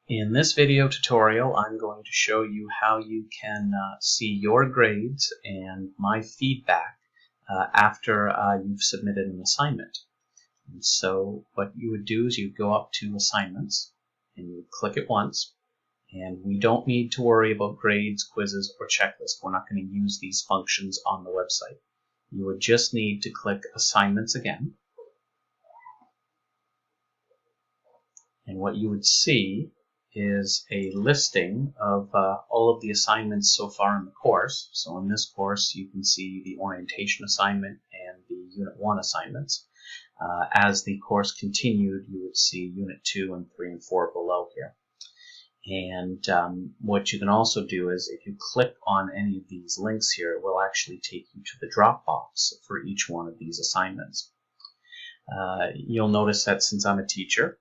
In this video tutorial, I'm going to show you how you can see your grades and my feedback after you've submitted an assignment. And so what you would do is you go up to Assignments and you click it once. And we don't need to worry about grades, quizzes, or checklists. We're not going to use these functions on the website. You would just need to click Assignments again. And what you would see is a listing of all of the assignments so far in the course. So in this course, you can see the orientation assignment and the Unit 1 assignments. As the course continued, you would see Unit 2 and 3 and 4 below here. And what you can also do is if you click on any of these links here, it will actually take you to the Dropbox for each one of these assignments. You'll notice that since I'm a teacher,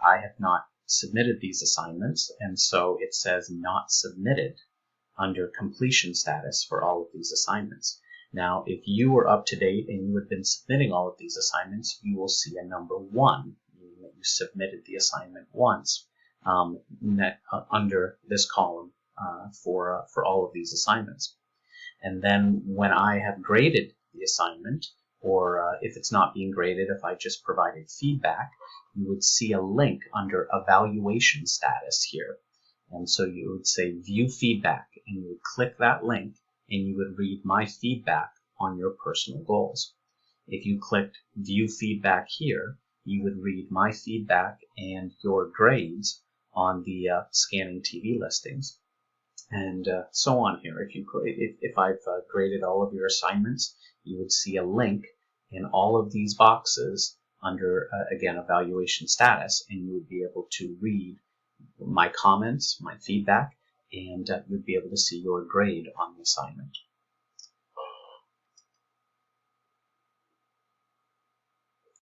I have not submitted these assignments, and so it says not submitted under completion status for all of these assignments. Now, if you were up to date and you had been submitting all of these assignments, you will see a number 1, meaning that you submitted the assignment once under this column for all of these assignments. And then when I have graded the assignment, or if it's not being graded, if I just provided feedback, you would see a link under evaluation status here. And so you would say view feedback, and you would click that link and you would read my feedback on your personal goals. If you clicked view feedback here, you would read my feedback and your grades on the scanning TV listings, and so on here. If I've graded all of your assignments, you would see a link in all of these boxes under, again, evaluation status, and you would be able to read my comments, my feedback, and you'd be able to see your grade on the assignment.